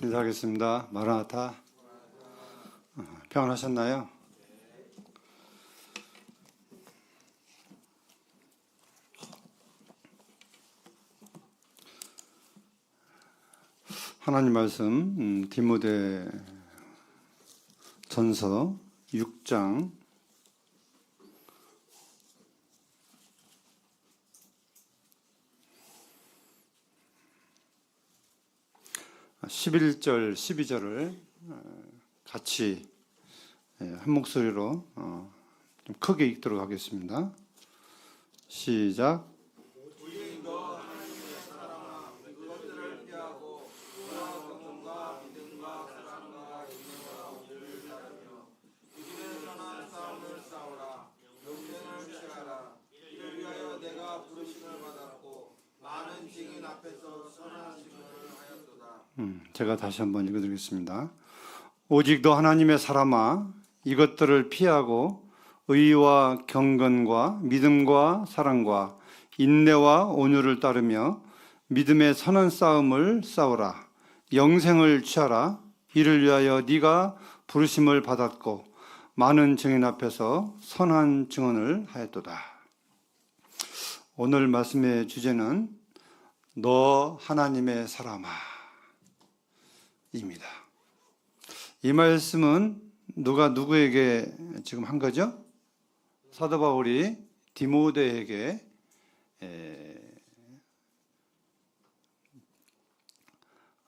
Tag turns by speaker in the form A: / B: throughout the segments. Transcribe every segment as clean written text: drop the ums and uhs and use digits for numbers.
A: 인사하겠습니다. 마라나타. 평안하셨나요? 하나님 말씀 디모데 전서 6장 11절, 12절을 같이 한 목소리로 좀 크게 읽도록 하겠습니다. 시작. 제가 다시 한번 읽어드리겠습니다. 오직 너 하나님의 사람아, 이것들을 피하고 의와 경건과 믿음과 사랑과 인내와 온유를 따르며 믿음의 선한 싸움을 싸우라. 영생을 취하라. 이를 위하여 네가 부르심을 받았고 많은 증인 앞에서 선한 증언을 하였도다. 오늘 말씀의 주제는 너 하나님의 사람아 입니다. 이 말씀은 누가 누구에게 지금 한 거죠? 사도 바울이 디모데에게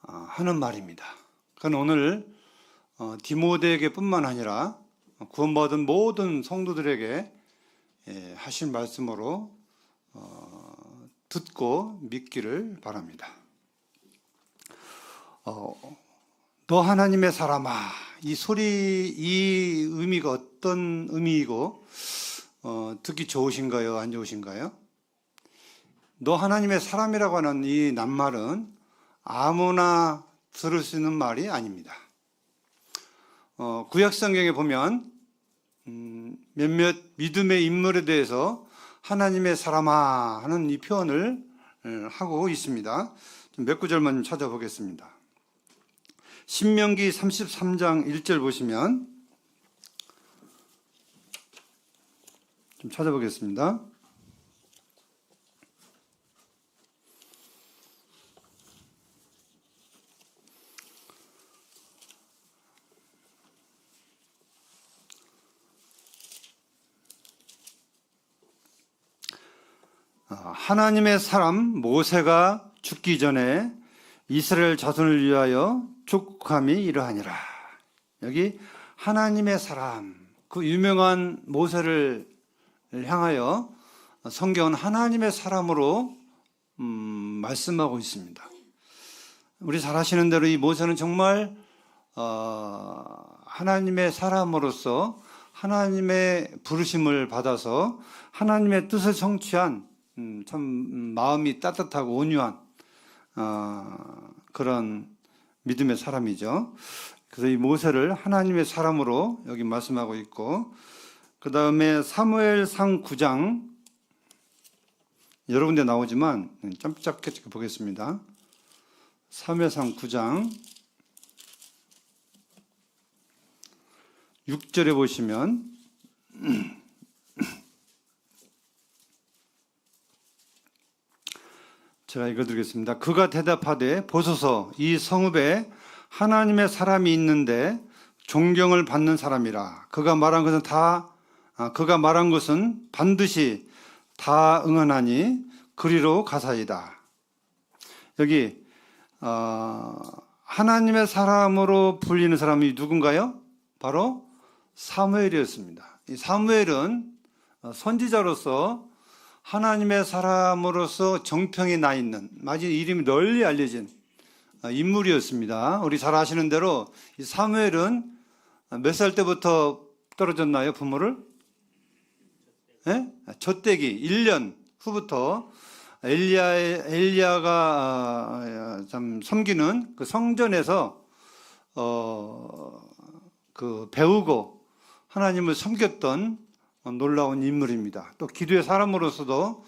A: 하는 말입니다. 그건 오늘 디모데에게 뿐만 아니라 구원받은 모든 성도들에게 하신 말씀으로 듣고 믿기를 바랍니다. 너 하나님의 사람아, 이 소리, 이 의미가 어떤 의미이고 듣기 좋으신가요? 안 좋으신가요? 너 하나님의 사람이라고 하는 이 낱말은 아무나 들을 수 있는 말이 아닙니다. 구약 성경에 보면 몇몇 믿음의 인물에 대해서 하나님의 사람아 하는 이 표현을 하고 있습니다. 몇 구절만 찾아보겠습니다. 신명기 33장 1절 보시면 좀 찾아보겠습니다. 하나님의 사람 모세가 죽기 전에 이스라엘 자손을 위하여 족함이 이러하니라. 여기 하나님의 사람, 그 유명한 모세를 향하여 성경은 하나님의 사람으로 말씀하고 있습니다. 우리 잘 아시는 대로 이 모세는 정말 하나님의 사람으로서 하나님의 부르심을 받아서 하나님의 뜻을 성취한 참 마음이 따뜻하고 온유한 그런 믿음의 사람이죠. 그래서 이 모세를 하나님의 사람으로 여기 말씀하고 있고, 그 다음에 사무엘상 9장 여러 군데 나오지만 짧게 보겠습니다. 사무엘상 9장 6절에 보시면 제가 읽어드리겠습니다. 그가 대답하되 보소서, 이 성읍에 하나님의 사람이 있는데 존경을 받는 사람이라. 그가 말한 것은 반드시 다 응하나니 그리로 가사이다. 여기 하나님의 사람으로 불리는 사람이 누군가요? 바로 사무엘이었습니다. 이 사무엘은 선지자로서 하나님의 사람으로서 정평이 나 있는, 마치 이름이 널리 알려진 인물이었습니다. 우리 잘 아시는 대로 이 사무엘은 몇 살 때부터 떨어졌나요? 부모를? 네? 젖대기 1년 후부터 엘리야가 참 섬기는 그 성전에서 그 배우고 하나님을 섬겼던 놀라운 인물입니다. 또 기도의 사람으로서도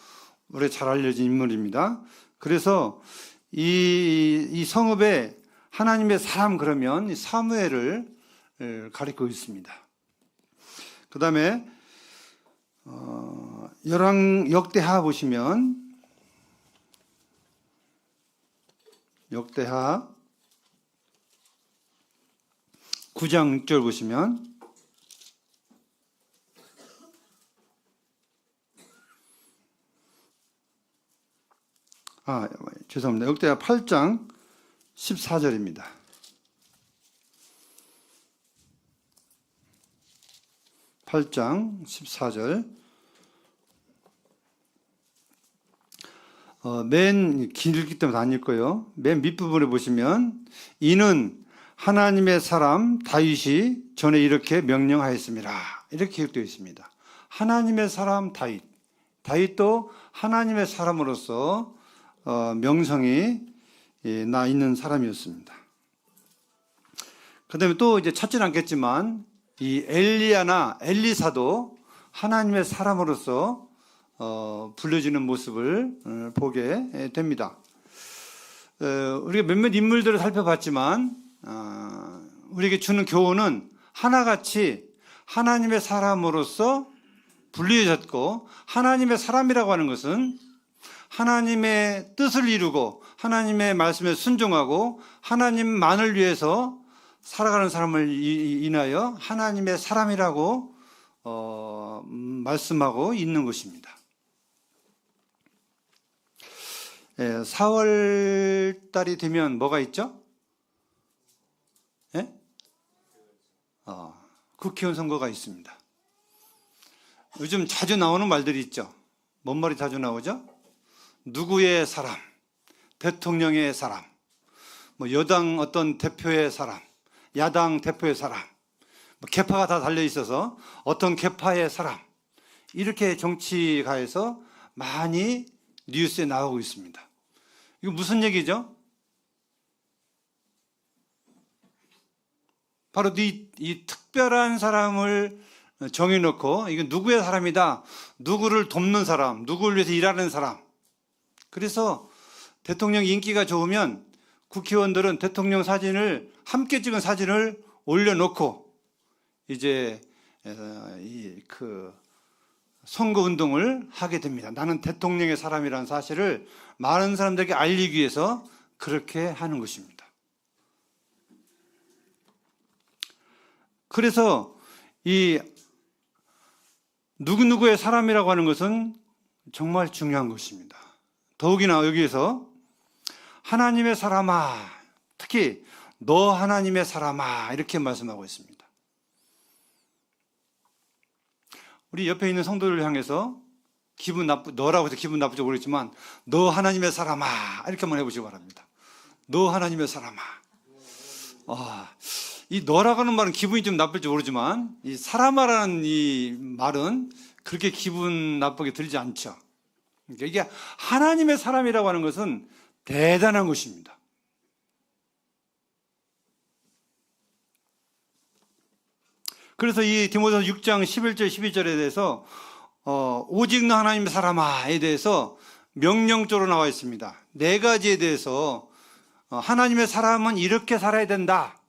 A: 우리 잘 알려진 인물입니다. 그래서 이 성읍에 하나님의 사람 그러면 사무엘을 가리키고 있습니다. 그 다음에 역대하 보시면 역대하 9장 6절 보시면 죄송합니다. 역대하 8장 14절입니다. 8장 14절. 맨 길기 때문에 안 읽고요. 맨 밑부분에 보시면 이는 하나님의 사람 다윗이 전에 이렇게 명령하였습니다. 이렇게 기록되어 있습니다. 하나님의 사람 다윗. 다윗도 하나님의 사람으로서 명성이 나 있는 사람이었습니다. 그 다음에 또 이제 찾지는 않겠지만 이 엘리야나 엘리사도 하나님의 사람으로서 불려지는 모습을 보게 됩니다. 우리가 몇몇 인물들을 살펴봤지만 우리에게 주는 교훈은 하나같이 하나님의 사람으로서 불려졌고, 하나님의 사람이라고 하는 것은 하나님의 뜻을 이루고 하나님의 말씀에 순종하고 하나님만을 위해서 살아가는 사람을 인하여 하나님의 사람이라고 말씀하고 있는 것입니다. 4월 달이 되면 뭐가 있죠? 예? 국회의원 선거가 있습니다. 요즘 자주 나오는 말들이 있죠. 뭔 말이 자주 나오죠? 누구의 사람, 대통령의 사람, 뭐 여당 어떤 대표의 사람, 야당 대표의 사람, 계파가 다 달려 있어서 어떤 계파의 사람, 이렇게 정치가에서 많이 뉴스에 나오고 있습니다. 이거 무슨 얘기죠? 바로 이 특별한 사람을 정해놓고 이건 누구의 사람이다, 누구를 돕는 사람, 누구를 위해서 일하는 사람. 그래서 대통령 인기가 좋으면 국회의원들은 대통령 사진을 함께 찍은 사진을 올려놓고 이제 그 선거 운동을 하게 됩니다. 나는 대통령의 사람이라는 사실을 많은 사람들에게 알리기 위해서 그렇게 하는 것입니다. 그래서 이 누구누구의 사람이라고 하는 것은 정말 중요한 것입니다. 더욱이나 여기에서 하나님의 사람아, 특히 너 하나님의 사람아, 이렇게 말씀하고 있습니다. 우리 옆에 있는 성도를 향해서 너라고 해서 기분 나쁘지 모르겠지만 너 하나님의 사람아, 이렇게 한번 해보시기 바랍니다. 너 하나님의 사람아. 이 너라고 하는 말은 기분이 좀 나쁠지 모르지만 이 사람아라는 이 말은 그렇게 기분 나쁘게 들지 않죠. 그러니까 이게 하나님의 사람이라고 하는 것은 대단한 것입니다. 그래서 이 디모데후서 6장 11절 12절에 대해서 오직 너 하나님의 사람아에 대해서 명령조로 나와 있습니다. 네 가지에 대해서 하나님의 사람은 이렇게 살아야 된다,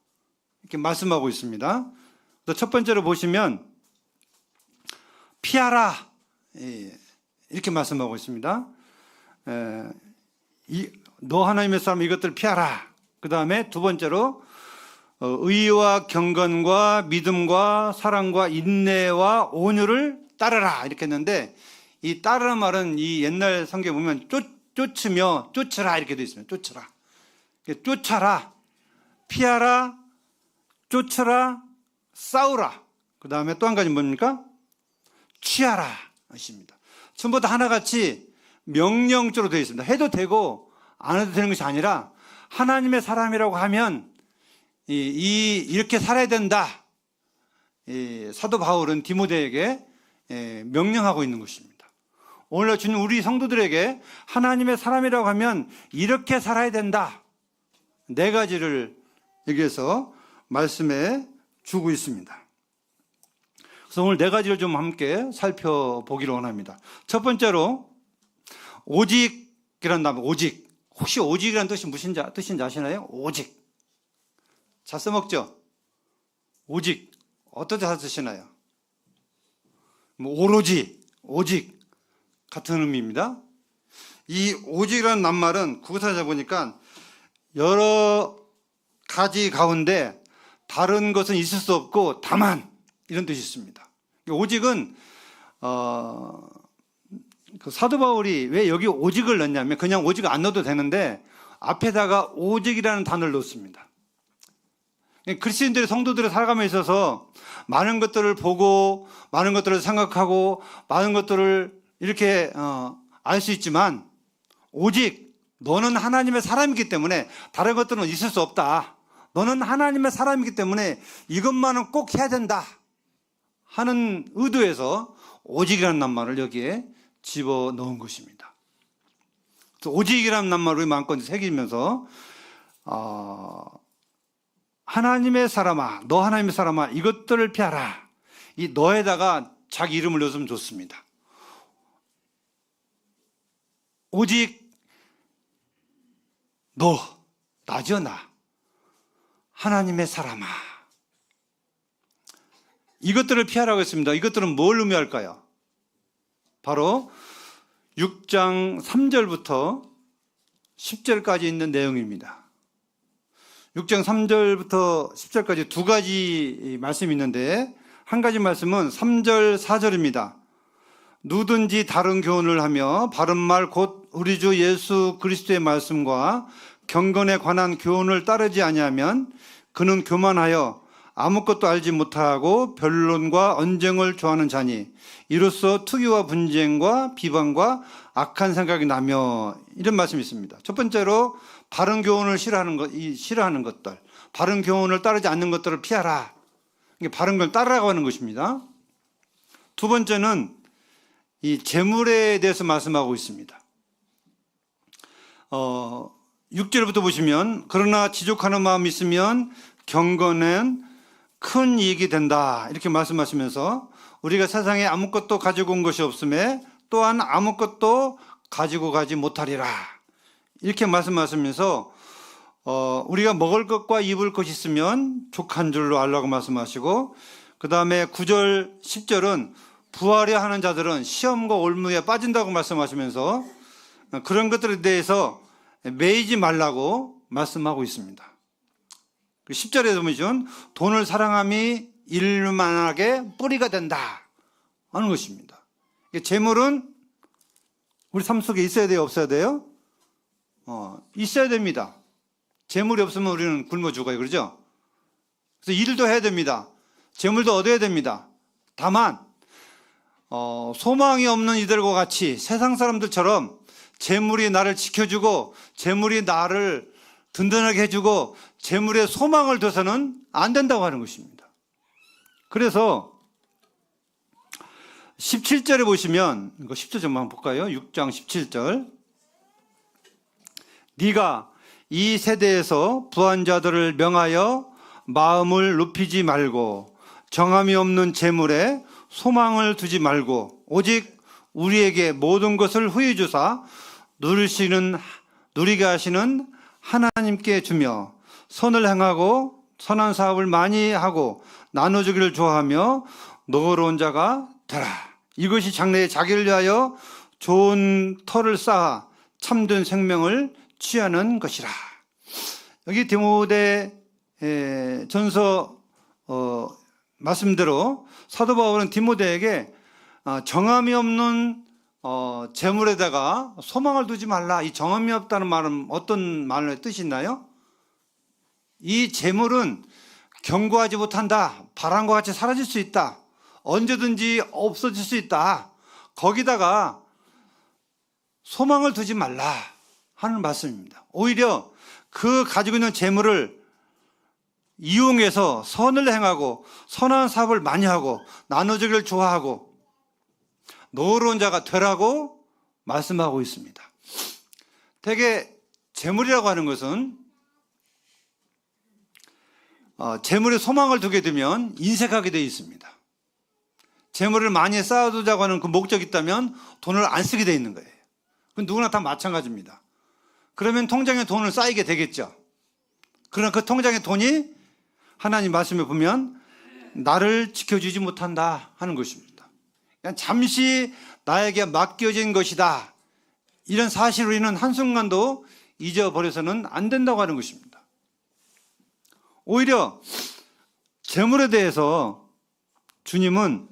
A: 이렇게 말씀하고 있습니다. 첫 번째로 보시면 피하라, 이렇게 말씀하고 있습니다. 너 하나님의 사람 이것들을 피하라. 그 다음에 두 번째로 의와 경건과 믿음과 사랑과 인내와 온유를 따르라, 이렇게 했는데 이 따르는 말은 이 옛날 성경에 보면 쫓으며 쫓으라 이렇게 되어 있습니다. 쫓으라, 쫓아라, 피하라, 쫓으라, 싸우라. 그 다음에 또 한 가지 뭡니까? 취하라 것입니다. 전부 다 하나같이 명령조로 되어 있습니다. 해도 되고 안 해도 되는 것이 아니라 하나님의 사람이라고 하면 이렇게 살아야 된다. 사도 바울은 디모데에게 명령하고 있는 것입니다. 오늘 주님 우리 성도들에게 하나님의 사람이라고 하면 이렇게 살아야 된다. 네 가지를 여기에서 말씀해 주고 있습니다. 그래서 오늘 네 가지를 좀 함께 살펴보기를 원합니다. 첫 번째로 오직이라는 단어, 오직. 혹시 오직이라는 뜻이 무슨 뜻인지 아시나요? 오직. 잘 써먹죠? 오직. 어떤 잘 쓰시나요? 뭐 오로지, 오직 같은 의미입니다. 이 오직이라는 낱말은 국어사전에 보니까 여러 가지 가운데 다른 것은 있을 수 없고 다만 이런 뜻이 있습니다. 오직은 그 사도 바울이 왜 여기 오직을 넣냐면 그냥 오직을 안 넣어도 되는데 앞에다가 오직이라는 단어를 넣습니다. 그리스도인들의 성도들의 살아감에 있어서 많은 것들을 보고 많은 것들을 생각하고 많은 것들을 이렇게 알 수 있지만 오직 너는 하나님의 사람이기 때문에 다른 것들은 있을 수 없다. 너는 하나님의 사람이기 때문에 이것만은 꼭 해야 된다 하는 의도에서 오직이라는 낱말을 여기에 집어넣은 것입니다. 오직이라는 낱말을 마음껏 새기면서 하나님의 사람아, 너 하나님의 사람아, 이것들을 피하라. 이 너에다가 자기 이름을 넣으면 좋습니다. 오직 너, 나죠, 나. 하나님의 사람아. 이것들을 피하라고 했습니다. 이것들은 뭘 의미할까요? 바로 6장 3절부터 10절까지 있는 내용입니다. 6장 3절부터 10절까지 두 가지 말씀이 있는데 한 가지 말씀은 3절 4절입니다. 누든지 다른 교훈을 하며 바른 말 곧 우리 주 예수 그리스도의 말씀과 경건에 관한 교훈을 따르지 아니하면 그는 교만하여 아무것도 알지 못하고 변론과 언쟁을 좋아하는 자니 이로써 투기와 분쟁과 비방과 악한 생각이 나며 이런 말씀이 있습니다. 첫 번째로 바른 교훈을 싫어하는 것들, 바른 교훈을 따르지 않는 것들을 피하라. 이게 바른 걸 따르라고 하는 것입니다. 두 번째는 이 재물에 대해서 말씀하고 있습니다. 6절부터 보시면 그러나 지족하는 마음이 있으면 경건은 큰 이익이 된다 이렇게 말씀하시면서 우리가 세상에 아무것도 가지고 온 것이 없음에 또한 아무것도 가지고 가지 못하리라 이렇게 말씀하시면서 우리가 먹을 것과 입을 것이 있으면 족한 줄로 알라고 말씀하시고 그 다음에 9절 10절은 부하려 하는 자들은 시험과 올무에 빠진다고 말씀하시면서 그런 것들에 대해서 매이지 말라고 말씀하고 있습니다. 10절에 보면 돈을 사랑함이 일만하게 뿌리가 된다 하는 것입니다. 재물은 우리 삶 속에 있어야 돼요, 없어야 돼요? 있어야 됩니다. 재물이 없으면 우리는 굶어 죽어요, 그러죠? 그래서 일도 해야 됩니다. 재물도 얻어야 됩니다. 다만 소망이 없는 이들과 같이 세상 사람들처럼 재물이 나를 지켜주고 재물이 나를 든든하게 해주고 재물에 소망을 둬서는 안 된다고 하는 것입니다. 그래서 17절에 보시면 이거 10절 좀 한번 볼까요? 6장 17절 네가 이 세대에서 부한 자들을 명하여 마음을 높이지 말고 정함이 없는 재물에 소망을 두지 말고 오직 우리에게 모든 것을 후히 주사 누리게 하시는 하나님께 주며 선을 행하고 선한 사업을 많이 하고 나눠주기를 좋아하며 너그러운 자가 되라. 이것이 장래에 자기를 위하여 좋은 터를 쌓아 참된 생명을 취하는 것이라. 여기 디모데 전서 말씀대로 사도 바울은 디모데에게 정함이 없는 재물에다가 소망을 두지 말라. 이 정함이 없다는 말은 어떤 말의 뜻이 있나요? 이 재물은 견고하지 못한다. 바람과 같이 사라질 수 있다. 언제든지 없어질 수 있다. 거기다가 소망을 두지 말라 하는 말씀입니다. 오히려 그 가지고 있는 재물을 이용해서 선을 행하고 선한 사업을 많이 하고 나눠주기를 좋아하고 너그러운 자가 되라고 말씀하고 있습니다. 대개 재물이라고 하는 것은 재물에 소망을 두게 되면 인색하게 되어 있습니다. 재물을 많이 쌓아두자고 하는 그 목적이 있다면 돈을 안 쓰게 되어 있는 거예요. 그건 누구나 다 마찬가지입니다. 그러면 통장에 돈을 쌓이게 되겠죠. 그러나 그 통장에 돈이 하나님 말씀에 보면 나를 지켜주지 못한다 하는 것입니다. 그냥 잠시 나에게 맡겨진 것이다. 이런 사실을 우리는 한순간도 잊어버려서는 안 된다고 하는 것입니다. 오히려 재물에 대해서 주님은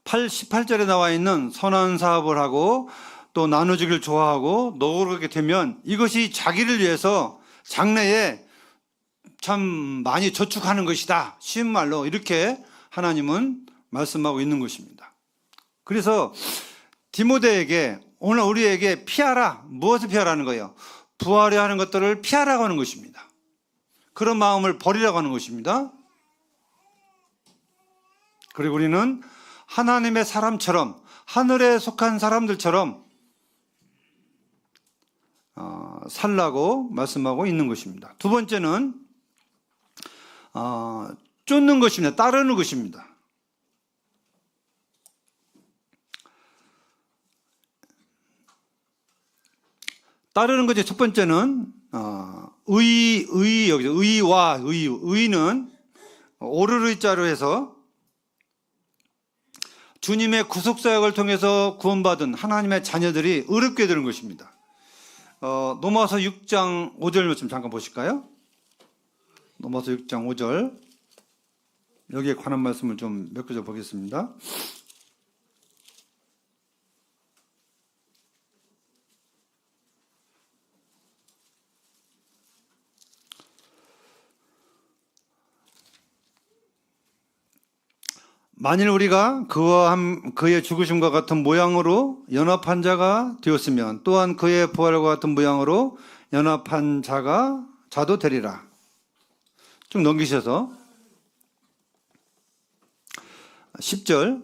A: 18절에 나와 있는 선한 사업을 하고 또 나눠주길 좋아하고 노력하게 되면 이것이 자기를 위해서 장래에 참 많이 저축하는 것이다. 쉬운 말로 이렇게 하나님은 말씀하고 있는 것입니다. 그래서 디모데에게 오늘 우리에게 피하라. 무엇을 피하라는 거예요? 부하려 하는 것들을 피하라고 하는 것입니다. 그런 마음을 버리라고 하는 것입니다. 그리고 우리는 하나님의 사람처럼 하늘에 속한 사람들처럼 살라고 말씀하고 있는 것입니다. 두 번째는 쫓는 것입니다. 따르는 것입니다. 따르는 것의 첫 번째는 여기서 의는 오르르 자로 해서 주님의 구속사역을 통해서 구원받은 하나님의 자녀들이 의롭게 되는 것입니다. 로마서 6장 5절 말씀 잠깐 보실까요? 로마서 6장 5절 여기에 관한 말씀을 좀 몇 구절 보겠습니다. 만일 우리가 그의 죽으심과 같은 모양으로 연합한 자가 되었으면 또한 그의 부활과 같은 모양으로 연합한 자도 되리라. 쭉 넘기셔서 10절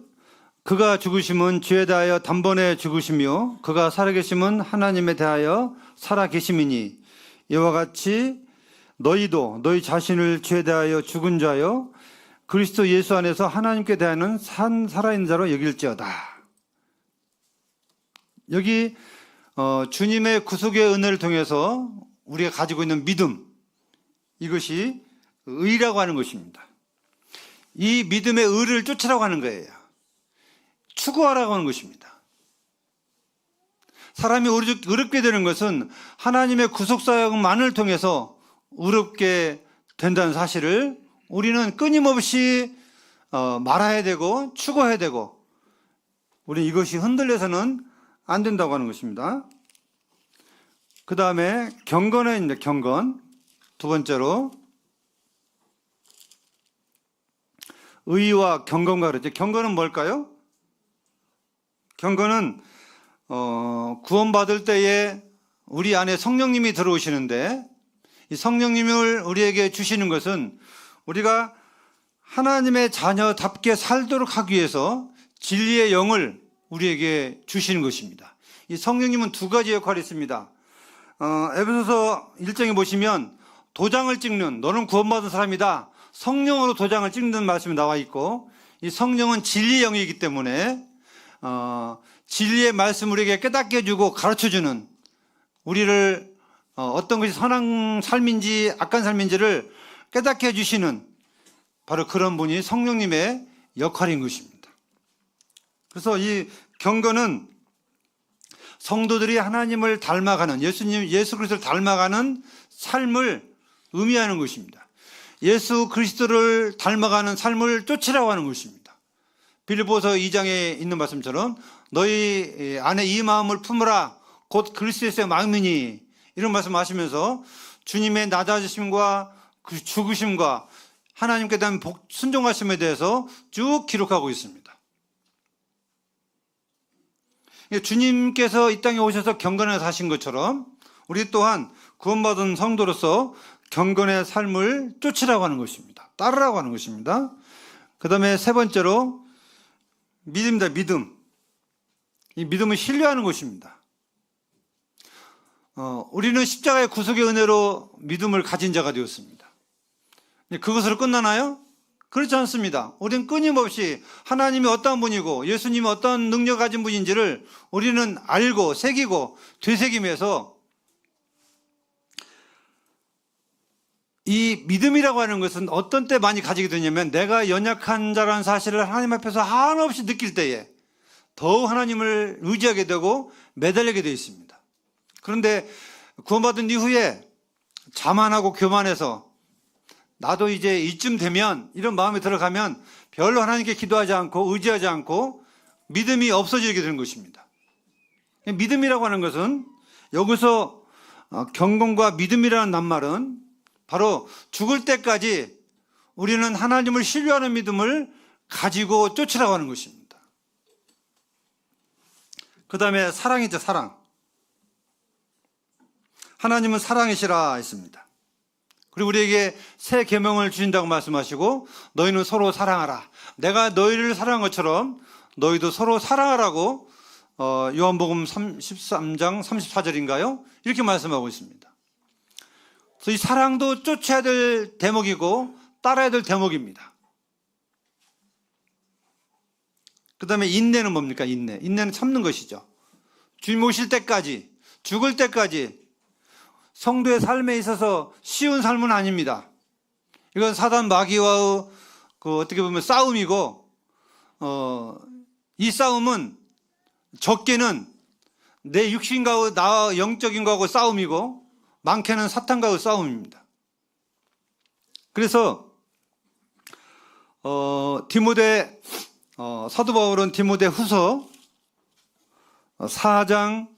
A: 그가 죽으심은 죄에 대하여 단번에 죽으시며 그가 살아계심은 하나님에 대하여 살아계심이니 이와 같이 너희도 너희 자신을 죄에 대하여 죽은 자여 그리스도 예수 안에서 하나님께 대하는 살아있는 자로 여길지어다. 여기 주님의 구속의 은혜를 통해서 우리가 가지고 있는 믿음, 이것이 의라고 하는 것입니다. 이 믿음의 의를 쫓으라고 하는 거예요. 추구하라고 하는 것입니다. 사람이 의롭게 되는 것은 하나님의 구속사역만을 통해서 의롭게 된다는 사실을 우리는 끊임없이 말해야 되고 추구해야 되고 우리는 이것이 흔들려서는 안 된다고 하는 것입니다. 그 다음에 경건에 있는데 경건 두 번째로 의와 경건과 그랬죠. 경건은 뭘까요? 경건은 구원받을 때에 우리 안에 성령님이 들어오시는데 이 성령님을 우리에게 주시는 것은 우리가 하나님의 자녀답게 살도록 하기 위해서 진리의 영을 우리에게 주시는 것입니다. 이 성령님은 두 가지 역할이 있습니다. 에베소서 1장에 보시면 도장을 찍는 너는 구원받은 사람이다. 성령으로 도장을 찍는 말씀이 나와 있고 이 성령은 진리의 영이기 때문에 진리의 말씀을 우리에게 깨닫게 해주고 가르쳐주는 우리를 어떤 것이 선한 삶인지 악한 삶인지를 깨닫게 해주시는 바로 그런 분이 성령님의 역할인 것입니다. 그래서 이 경건은 성도들이 하나님을 닮아가는 예수 그리스도를 닮아가는 삶을 의미하는 것입니다. 예수 그리스도를 닮아가는 삶을 쫓으라고 하는 것입니다. 빌립보서 2장에 있는 말씀처럼 너희 안에 이 마음을 품으라 곧 그리스도의 마음이니 이런 말씀하시면서 주님의 낮아지심과 그 죽으심과 하나님께 대한 순종하심에 대해서 쭉 기록하고 있습니다. 주님께서 이 땅에 오셔서 경건에 사신 것처럼 우리 또한 구원받은 성도로서 경건의 삶을 쫓으라고 하는 것입니다. 따르라고 하는 것입니다. 그 다음에 세 번째로 믿음입니다. 믿음. 이 믿음을 신뢰하는 것입니다. 우리는 십자가의 구속의 은혜로 믿음을 가진 자가 되었습니다. 그것으로 끝나나요? 그렇지 않습니다. 우리는 끊임없이 하나님이 어떠한 분이고 예수님이 어떤 능력 가진 분인지를 우리는 알고 새기고 되새김해서 이 믿음이라고 하는 것은 어떤 때 많이 가지게 되냐면 내가 연약한 자라는 사실을 하나님 앞에서 한없이 느낄 때에 더욱 하나님을 의지하게 되고 매달리게 되어 있습니다. 그런데 구원받은 이후에 자만하고 교만해서 나도 이제 이쯤 되면 이런 마음이 들어가면 별로 하나님께 기도하지 않고 의지하지 않고 믿음이 없어지게 되는 것입니다. 믿음이라고 하는 것은 여기서 경건과 믿음이라는 낱말은 바로 죽을 때까지 우리는 하나님을 신뢰하는 믿음을 가지고 쫓으라고 하는 것입니다. 그 다음에 사랑이죠, 사랑. 하나님은 사랑이시라 했습니다. 그리고 우리에게 새 계명을 주신다고 말씀하시고 너희는 서로 사랑하라. 내가 너희를 사랑한 것처럼 너희도 서로 사랑하라고 요한복음 13장 34절인가요? 이렇게 말씀하고 있습니다. 그래서 이 사랑도 쫓아야 될 대목이고 따라야 될 대목입니다. 그 다음에 인내는 뭡니까? 인내는 참는 것이죠. 주님 오실 때까지, 죽을 때까지 성도의 삶에 있어서 쉬운 삶은 아닙니다. 이건 사단 마귀와의 어떻게 보면 싸움이고, 이 싸움은 적게는 내 육신과 나 영적인 거하고 싸움이고, 많게는 사탄과의 싸움입니다. 그래서 사도 바울은 디모데 후서 4장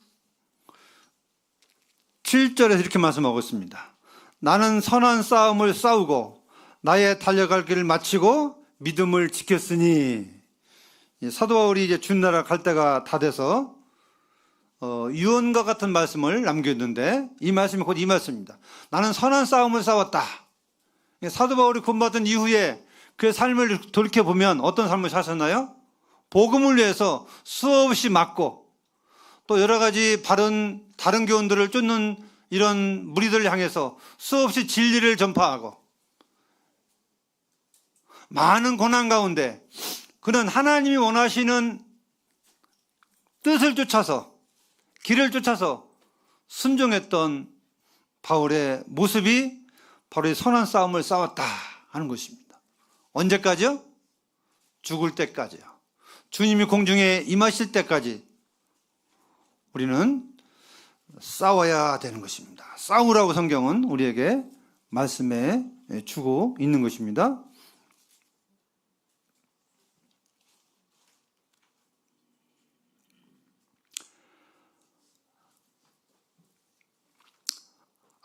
A: 7절에서 이렇게 말씀하고 있습니다. 나는 선한 싸움을 싸우고 나의 달려갈 길을 마치고 믿음을 지켰으니, 사도 바울이 이제 주나라 갈 때가 다 돼서 유언과 같은 말씀을 남겼는데 이 말씀이 곧 이 말씀입니다. 나는 선한 싸움을 싸웠다. 사도 바울이 구원받은 이후에 그의 삶을 돌이켜보면 어떤 삶을 사셨나요? 복음을 위해서 수없이 맞고 또 여러 가지 다른 교훈들을 쫓는 이런 무리들을 향해서 수없이 진리를 전파하고 많은 고난 가운데 그는 하나님이 원하시는 뜻을 쫓아서 길을 쫓아서 순종했던 바울의 모습이 바로 이 선한 싸움을 싸웠다 하는 것입니다. 언제까지요? 죽을 때까지요. 주님이 공중에 임하실 때까지 우리는 싸워야 되는 것입니다. 싸우라고 성경은 우리에게 말씀해 주고 있는 것입니다.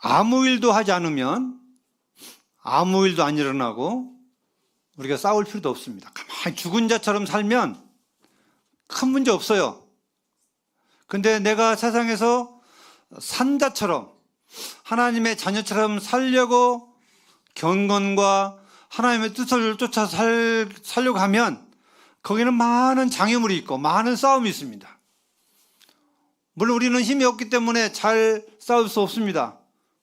A: 아무 일도 하지 않으면 아무 일도 안 일어나고 우리가 싸울 필요도 없습니다. 가만히 죽은 자처럼 살면 큰 문제 없어요. 근데 내가 세상에서 산 자처럼 하나님의 자녀처럼 살려고 경건과 하나님의 뜻을 쫓아 살려고 하면 거기는 많은 장애물이 있고 많은 싸움이 있습니다. 물론 우리는 힘이 없기 때문에 잘 싸울 수 없습니다.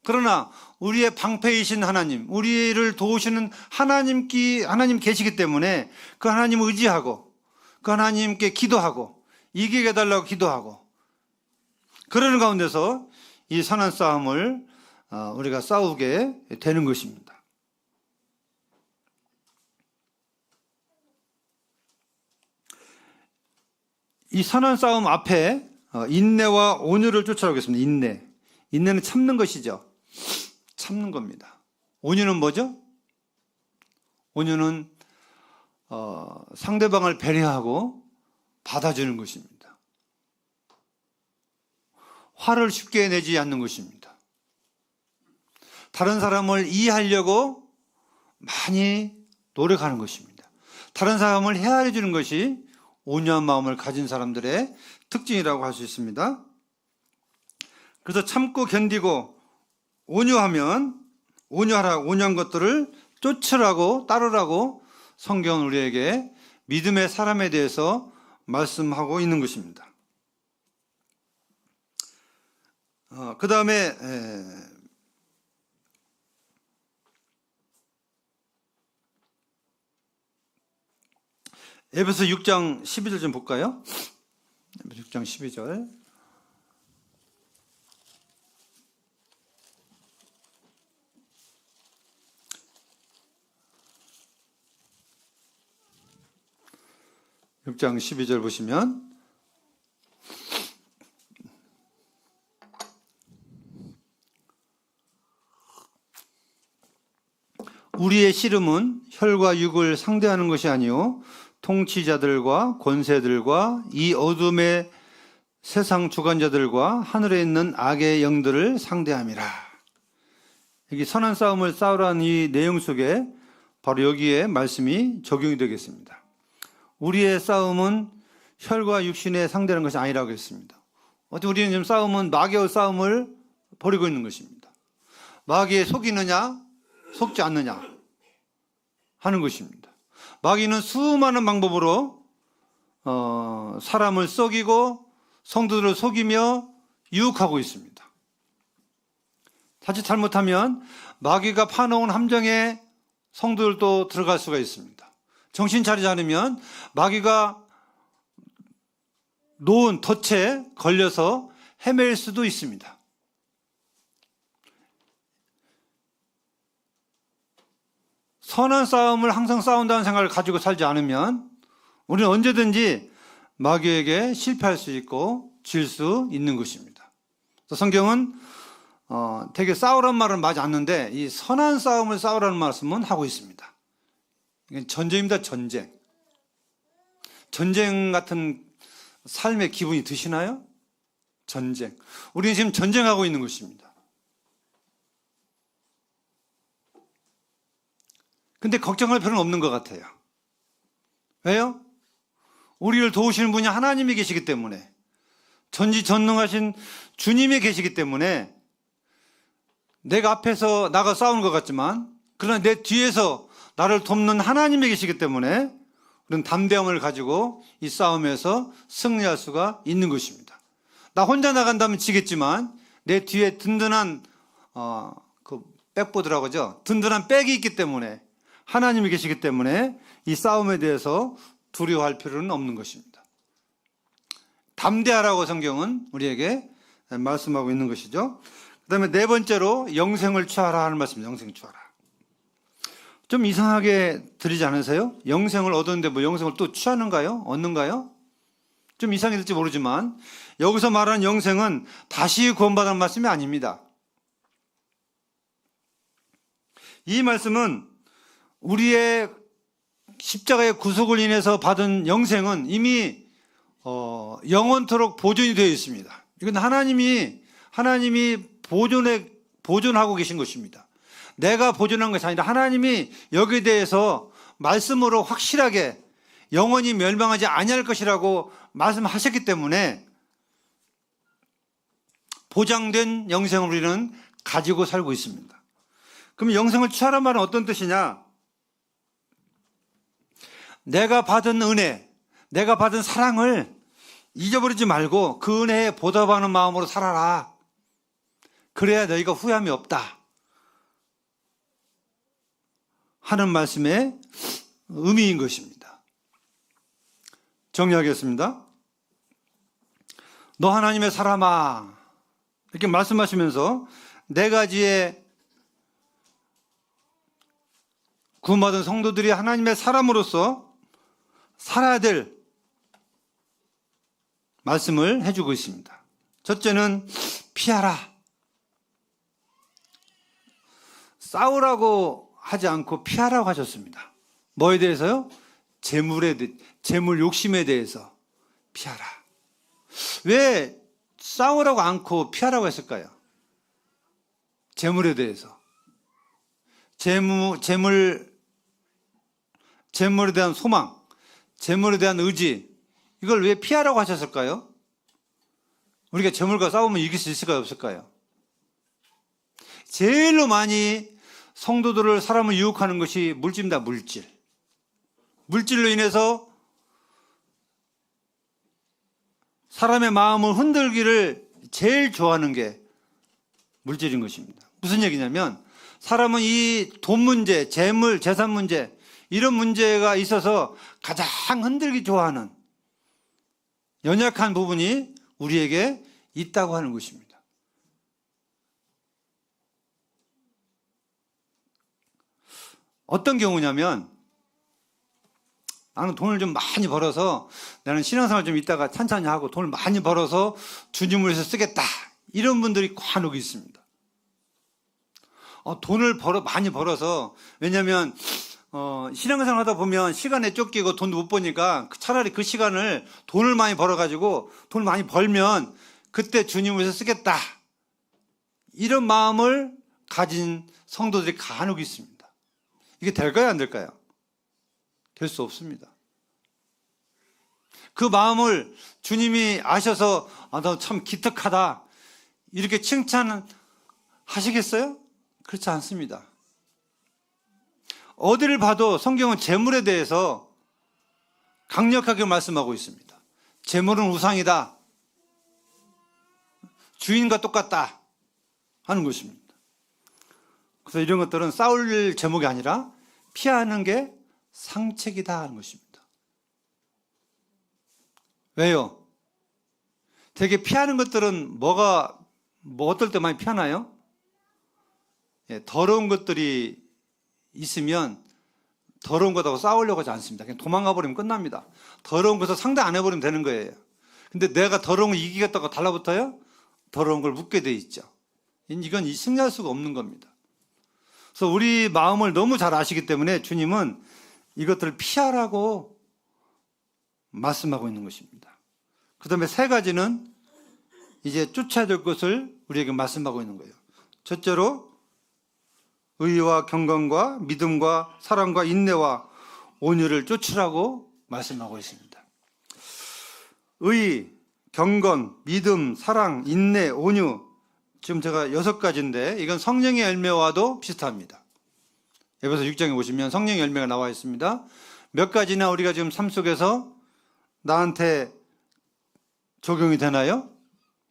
A: 그러나 우리의 방패이신 하나님, 우리를 도우시는 하나님 계시기 때문에 그 하나님 의지하고 그 하나님께 기도하고 이기게 해달라고 기도하고 그러는 가운데서 이 선한 싸움을 우리가 싸우게 되는 것입니다. 이 선한 싸움 앞에 인내와 온유를 쫓아오겠습니다. 인내는 참는 것이죠. 참는 겁니다. 온유는 뭐죠? 온유는 상대방을 배려하고 받아주는 것입니다. 화를 쉽게 내지 않는 것입니다. 다른 사람을 이해하려고 많이 노력하는 것입니다. 다른 사람을 헤아려 주는 것이 온유한 마음을 가진 사람들의 특징이라고 할 수 있습니다. 그래서 참고 견디고 온유한 것들을 쫓으라고 따르라고 성경은 우리에게 믿음의 사람에 대해서 말씀하고 있는 것입니다. 그 다음에 에베소 6장 12절 좀 볼까요? 에베소 6장 12절. 6장 12절 보시면 우리의 씨름은 혈과 육을 상대하는 것이 아니요 통치자들과 권세들과 이 어둠의 세상 주관자들과 하늘에 있는 악의 영들을 상대함이라. 여기 선한 싸움을 싸우라는 이 내용 속에 바로 여기에 말씀이 적용이 되겠습니다. 우리의 싸움은 혈과 육신의 상대하는 것이 아니라고 했습니다. 어떻게 우리는 지금 싸움은 마귀의 싸움을 벌이고 있는 것입니다. 마귀에 속이느냐 속지 않느냐 하는 것입니다. 마귀는 수많은 방법으로 사람을 속이고 성도들을 속이며 유혹하고 있습니다. 자칫 잘못하면 마귀가 파놓은 함정에 성도들도 들어갈 수가 있습니다. 정신 차리지 않으면 마귀가 놓은 덫에 걸려서 헤맬 수도 있습니다. 선한 싸움을 항상 싸운다는 생각을 가지고 살지 않으면 우리는 언제든지 마귀에게 실패할 수 있고 질 수 있는 것입니다. 성경은 되게 싸우라는 말은 맞지 않는데 이 선한 싸움을 싸우라는 말씀은 하고 있습니다. 이건 전쟁입니다. 전쟁. 전쟁 같은 삶의 기분이 드시나요? 전쟁. 우리는 지금 전쟁하고 있는 것입니다. 근데 걱정할 필요는 없는 것 같아요. 왜요? 우리를 도우시는 분이 하나님이 계시기 때문에, 전지전능하신 주님이 계시기 때문에 내가 앞에서 나가 싸우는 것 같지만 그러나 내 뒤에서 나를 돕는 하나님이 계시기 때문에 우리는 담대함을 가지고 이 싸움에서 승리할 수가 있는 것입니다. 나 혼자 나간다면 지겠지만 내 뒤에 든든한 그 백보드라고 하죠. 든든한 백이 있기 때문에, 하나님이 계시기 때문에 이 싸움에 대해서 두려워할 필요는 없는 것입니다. 담대하라고 성경은 우리에게 말씀하고 있는 것이죠. 그 다음에 네 번째로 영생을 취하라 하는 말씀입니다. 영생을 취하라. 좀 이상하게 들리지 않으세요? 영생을 얻었는데 뭐 영생을 또 취하는가요? 얻는가요? 좀 이상해 들지 모르지만 여기서 말하는 영생은 다시 구원받는 말씀이 아닙니다. 이 말씀은 우리의 십자가의 구속을 인해서 받은 영생은 이미 영원토록 보존이 되어 있습니다. 이건 하나님이 보존하고 계신 것입니다. 내가 보존한 것이 아니라 하나님이 여기에 대해서 말씀으로 확실하게 영원히 멸망하지 아니할 것이라고 말씀하셨기 때문에 보장된 영생을 우리는 가지고 살고 있습니다. 그럼 영생을 취하란 말은 어떤 뜻이냐? 내가 받은 은혜, 내가 받은 사랑을 잊어버리지 말고 그 은혜에 보답하는 마음으로 살아라. 그래야 너희가 후회함이 없다 하는 말씀의 의미인 것입니다. 정리하겠습니다. 너 하나님의 사람아, 이렇게 말씀하시면서 네 가지의 구원받은 성도들이 하나님의 사람으로서 살아야 될 말씀을 해주고 있습니다. 첫째는 피하라. 싸우라고 하지 않고 피하라고 하셨습니다. 뭐에 대해서요? 재물 욕심에 대해서 피하라. 왜 싸우라고 않고 피하라고 했을까요? 재물에 대해서. 재물에 대한 소망, 재물에 대한 의지, 이걸 왜 피하라고 하셨을까요? 우리가 재물과 싸우면 이길 수 있을까요? 없을까요? 제일로 많이 성도들을, 사람을 유혹하는 것이 물질입니다. 물질로 인해서 사람의 마음을 흔들기를 제일 좋아하는 게 물질인 것입니다. 무슨 얘기냐면 사람은 이 돈 문제, 재물, 재산 문제, 이런 문제가 있어서 가장 흔들기 좋아하는 연약한 부분이 우리에게 있다고 하는 것입니다. 어떤 경우냐면 나는 돈을 좀 많이 벌어서 나는 신앙생활 좀 있다가 천천히 하고 돈을 많이 벌어서 주님을 위해서 쓰겠다. 이런 분들이 간혹 있습니다. 돈을 많이 벌어서, 왜냐면 신앙생활 하다 보면 시간에 쫓기고 돈도 못 버니까 차라리 그 시간을 돈을 많이 벌어가지고 돈을 많이 벌면 그때 주님을 위해서 쓰겠다. 이런 마음을 가진 성도들이 간혹 있습니다. 이게 될까요, 안 될까요? 될 수 없습니다. 그 마음을 주님이 아셔서 너 참 기특하다 이렇게 칭찬하시겠어요? 그렇지 않습니다. 어디를 봐도 성경은 재물에 대해서 강력하게 말씀하고 있습니다. 재물은 우상이다. 주인과 똑같다 하는 것입니다. 그래서 이런 것들은 싸울 제목이 아니라 피하는 게 상책이다 하는 것입니다. 왜요? 되게 피하는 것들은 어떨 때 많이 피하나요? 더러운 것들이 있으면 더러운 것하고 싸우려고 하지 않습니다. 그냥 도망가 버리면 끝납니다. 더러운 것을 상대 안 해버리면 되는 거예요. 근데 내가 더러운 걸 이기겠다고 달라붙어요? 더러운 걸 묻게 돼 있죠. 이건 승리할 수가 없는 겁니다. 그래서 우리 마음을 너무 잘 아시기 때문에 주님은 이것들을 피하라고 말씀하고 있는 것입니다. 그 다음에 세 가지는 이제 쫓아야 될 것을 우리에게 말씀하고 있는 거예요. 첫째로 의와 경건과 믿음과 사랑과 인내와 온유를 쫓으라고 말씀하고 있습니다. 의, 경건, 믿음, 사랑, 인내, 온유, 지금 제가 6가지인데 이건 성령의 열매와도 비슷합니다. 에베소 6장에 보시면 성령의 열매가 나와 있습니다. 몇 가지나 우리가 지금 삶 속에서 나한테 적용이 되나요?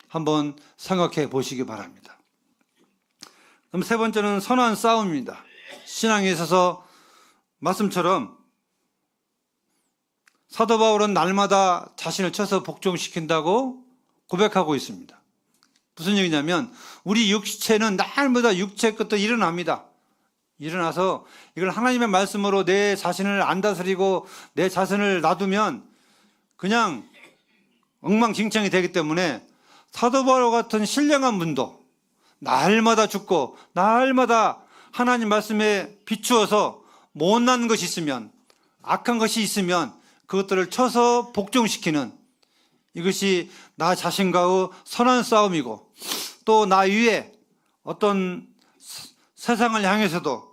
A: 한번 생각해 보시기 바랍니다. 그럼 세 번째는 선한 싸움입니다. 신앙에 있어서 말씀처럼 사도 바울은 날마다 자신을 쳐서 복종시킨다고 고백하고 있습니다. 무슨 얘기냐면 우리 육체는 날마다 육체 것도 일어납니다. 일어나서 이걸 하나님의 말씀으로 내 자신을 안 다스리고 내 자신을 놔두면 그냥 엉망진창이 되기 때문에 사도 바울 같은 신령한 분도 날마다 죽고 날마다 하나님 말씀에 비추어서 못난 것이 있으면 악한 것이 있으면 그것들을 쳐서 복종시키는 이것이 나 자신과의 선한 싸움이고 또 나 위에 어떤 세상을 향해서도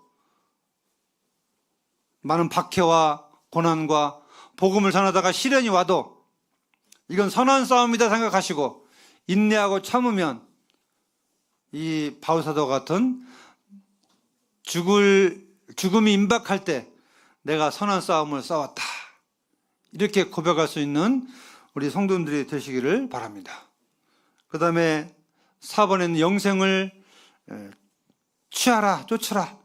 A: 많은 박해와 고난과 복음을 전하다가 시련이 와도 이건 선한 싸움이다 생각하시고 인내하고 참으면 이 바울사도 같은 죽음이 임박할 때 내가 선한 싸움을 싸웠다 이렇게 고백할 수 있는 우리 성도님들이 되시기를 바랍니다. 그 다음에 4번에는 영생을 취하라 쫓으라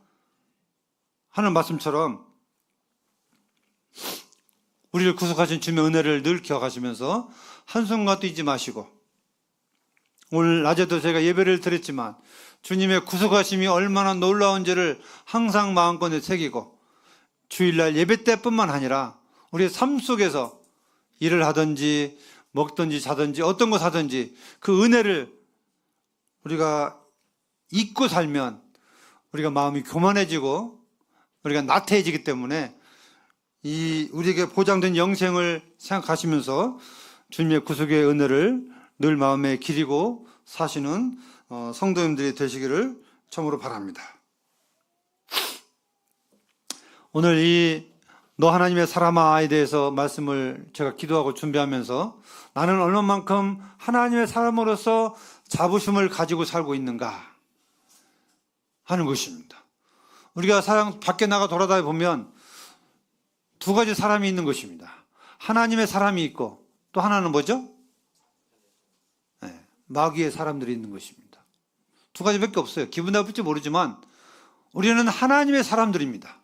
A: 하는 말씀처럼 우리를 구속하신 주님의 은혜를 늘 기억하시면서 한순간도 잊지 마시고 오늘 낮에도 제가 예배를 드렸지만 주님의 구속하심이 얼마나 놀라운지를 항상 마음껏 새기고 주일날 예배 때뿐만 아니라 우리의 삶 속에서 일을 하든지 먹든지 자든지 어떤 것 하든지 그 은혜를 우리가 잊고 살면 우리가 마음이 교만해지고 우리가 나태해지기 때문에 이 우리에게 보장된 영생을 생각하시면서 주님의 구속의 은혜를 늘 마음에 기리고 사시는 성도님들이 되시기를 참으로 바랍니다. 오늘 이 너 하나님의 사람아에 대해서 말씀을 제가 기도하고 준비하면서 나는 얼마만큼 하나님의 사람으로서 자부심을 가지고 살고 있는가 하는 것입니다. 우리가 밖에 나가 돌아다니 보면 두 가지 사람이 있는 것입니다. 하나님의 사람이 있고 또 하나는 뭐죠? 마귀의 사람들이 있는 것입니다. 두 가지밖에 없어요. 기분 나쁠지 모르지만 우리는 하나님의 사람들입니다.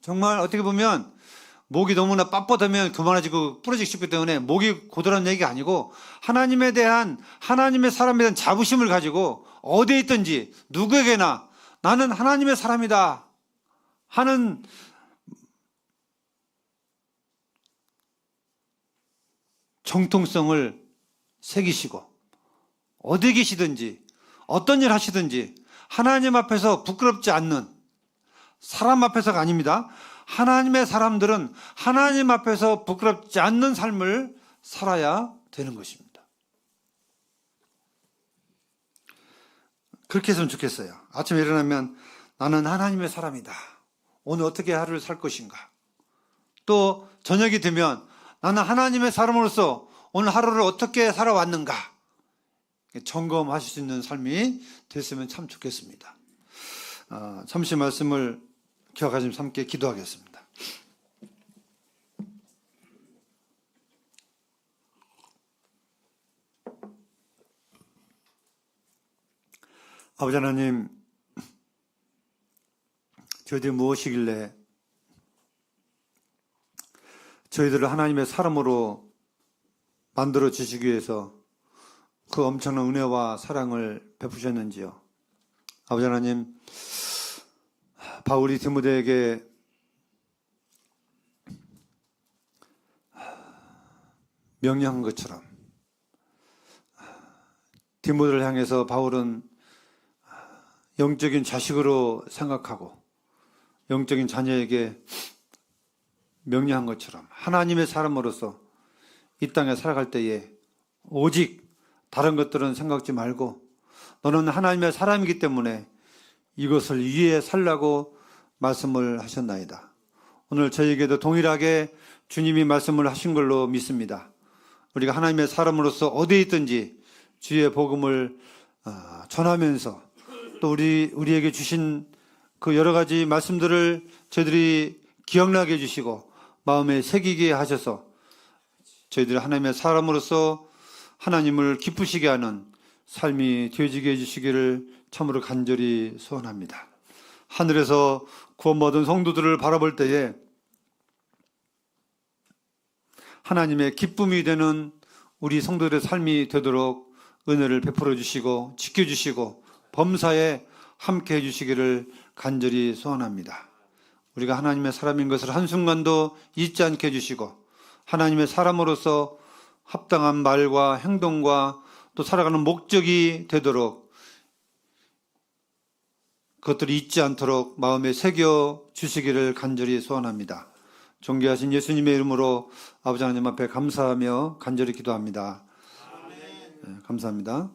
A: 정말 어떻게 보면 목이 너무나 빳빳하면 그만해지고 부러지기 쉽기 때문에 목이 고드라는 얘기가 아니고 하나님에 대한 하나님의 사람에 대한 자부심을 가지고 어디에 있든지 누구에게나 나는 하나님의 사람이다 하는 정통성을 새기시고 어디 계시든지 어떤 일 하시든지 하나님 앞에서 부끄럽지 않는, 사람 앞에서가 아닙니다. 하나님의 사람들은 하나님 앞에서 부끄럽지 않는 삶을 살아야 되는 것입니다. 그렇게 했으면 좋겠어요. 아침에 일어나면 나는 하나님의 사람이다. 오늘 어떻게 하루를 살 것인가. 또 저녁이 되면 나는 하나님의 사람으로서 오늘 하루를 어떻게 살아왔는가. 점검하실 수 있는 삶이 됐으면 참 좋겠습니다. 잠시 말씀을 기억하시면서 함께 기도하겠습니다. 아버지 하나님, 저희들이 무엇이길래 저희들을 하나님의 사람으로 만들어 주시기 위해서 그 엄청난 은혜와 사랑을 베푸셨는지요. 아버지 하나님, 바울이 디모데에게 명령한 것처럼 디모데를 향해서 바울은 영적인 자식으로 생각하고 영적인 자녀에게 명령한 것처럼 하나님의 사람으로서 이 땅에 살아갈 때에 오직 다른 것들은 생각지 말고 너는 하나님의 사람이기 때문에 이것을 위해 살라고 말씀을 하셨나이다. 오늘 저희에게도 동일하게 주님이 말씀을 하신 걸로 믿습니다. 우리가 하나님의 사람으로서 어디에 있든지 주의 복음을 전하면서 또 우리에게 주신 그 여러 가지 말씀들을 저희들이 기억나게 해주시고 마음에 새기게 하셔서 저희들이 하나님의 사람으로서 하나님을 기쁘시게 하는 삶이 되어지게 해주시기를 참으로 간절히 소원합니다. 하늘에서 구원받은 성도들을 바라볼 때에 하나님의 기쁨이 되는 우리 성도들의 삶이 되도록 은혜를 베풀어 주시고 지켜주시고 범사에 함께 해주시기를 간절히 소원합니다. 우리가 하나님의 사람인 것을 한순간도 잊지 않게 해주시고 하나님의 사람으로서 합당한 말과 행동과 또 살아가는 목적이 되도록 그것들을 잊지 않도록 마음에 새겨 주시기를 간절히 소원합니다. 존귀하신 예수님의 이름으로 아버지 하나님 앞에 감사하며 간절히 기도합니다. 네, 감사합니다.